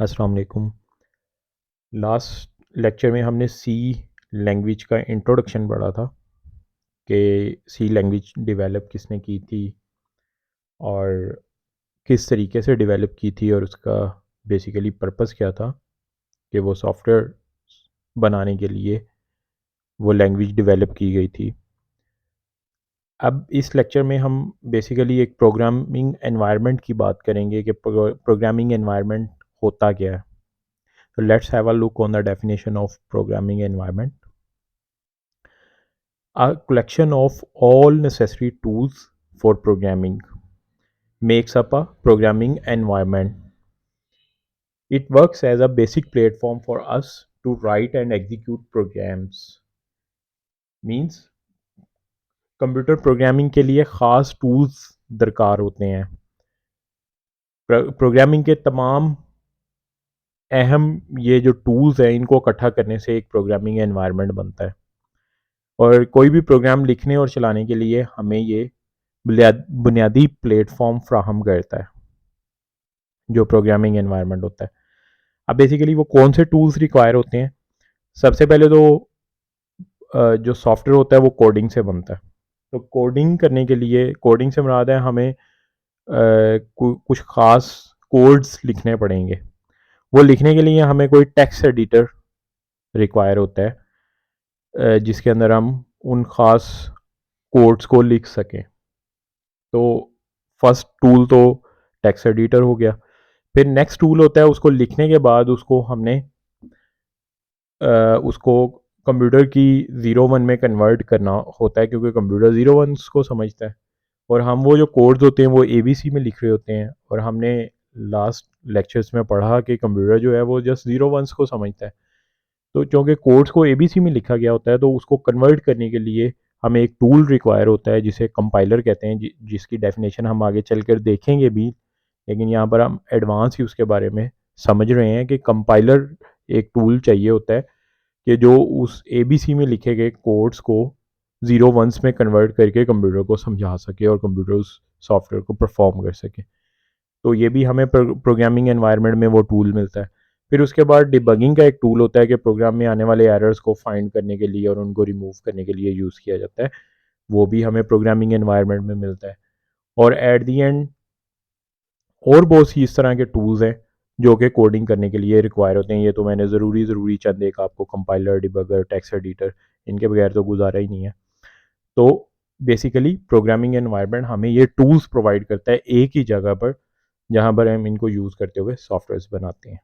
अस्सलाम वालेकुम। Last lecture में हमने सी लैंग्वेज का इंट्रोडक्शन पढ़ा था कि सी लैंग्वेज डेवलप किसने की थी और किस तरीके से डेवलप की थी और उसका बेसिकली पर्पस क्या था कि वो सॉफ्टवेयर बनाने के लिए वो लैंग्वेज डेवलप की गई थी। अब इस लेक्चर में हम बेसिकली एक प्रोग्रामिंग एनवायरनमेंट की बात करेंगे कि प्रोग्रामिंग एनवायरनमेंट होता क्या है। So let's have a look on the definition of programming environment. A collection of all necessary tools for programming makes up a programming environment. It works as a basic platform for us to write and execute programs. Means computer programming के लिए ख़ास tools दरकार होते हैं। Programming के तमाम अहम ये जो टूल्स हैं इनको इकट्ठा करने से एक प्रोग्रामिंग एनवायरनमेंट बनता है और कोई भी प्रोग्राम लिखने और चलाने के लिए हमें ये बुनियादी प्लेटफॉर्म फ्राहम करता है जो प्रोग्रामिंग एनवायरनमेंट होता है। अब बेसिकली वो कौन से टूल्स रिक्वायर होते हैं। सबसे पहले तो जो सॉफ्टवेयर होता है वो कोडिंग से बनता है। तो कोडिंग करने के लिए कोडिंग से मुराद है हमें कुछ ख़ास कोड्स लिखने पड़ेंगे। वो लिखने के लिए हमें कोई टेक्स्ट एडिटर रिक्वायर होता है जिसके अंदर हम उन ख़ास कोड्स को लिख सकें। तो फर्स्ट टूल तो टेक्स्ट एडिटर हो गया। फिर नेक्स्ट टूल होता है उसको लिखने के बाद उसको हमने उसको कंप्यूटर की ज़ीरो वन में कन्वर्ट करना होता है क्योंकि कंप्यूटर ज़ीरो वंस को समझता है और हम वो जो कोड्स होते हैं वो ABC में लिख रहे होते हैं और हमने लास्ट लेक्चर्स में पढ़ा कि कंप्यूटर जो है वो जस्ट ज़ीरो वंस को समझता है। तो चूँकि कोड्स को ABC में लिखा गया होता है तो उसको कन्वर्ट करने के लिए हमें एक टूल रिक्वायर होता है जिसे कंपाइलर कहते हैं जिसकी डेफिनेशन हम आगे चलकर देखेंगे भी, लेकिन यहाँ पर हम एडवांस ही उसके बारे में समझ रहे हैं कि कंपाइलर एक टूल चाहिए होता है कि जो उस ABC में लिखे गए कोड्स को ज़ीरो वंस में कन्वर्ट करके कंप्यूटर को समझा सके और कंप्यूटर उस सॉफ्टवेयर को परफॉर्म कर सके। तो ये भी हमें प्रोग्रामिंग एनवायरनमेंट में वो टूल मिलता है। फिर उसके बाद डिबगिंग का एक टूल होता है कि प्रोग्राम में आने वाले एरर्स को फाइंड करने के लिए और उनको रिमूव करने के लिए यूज़ किया जाता है। वो भी हमें प्रोग्रामिंग एनवायरनमेंट में मिलता है। और एट दी एंड और बहुत सी इस तरह के टूल्स हैं जो कि कोडिंग करने के लिए रिक्वायर होते हैं। ये तो मैंने ज़रूरी चंद एक आपको कंपाइलर, डिबगर, टेक्स्ट एडिटर, इनके बगैर तो गुजारा ही नहीं है। तो बेसिकली प्रोग्रामिंग एनवायरनमेंट हमें ये टूल्स प्रोवाइड करता है एक ही जगह पर जहाँ पर हम इनको यूज़ करते हुए सॉफ्टवेयर्स बनाते हैं।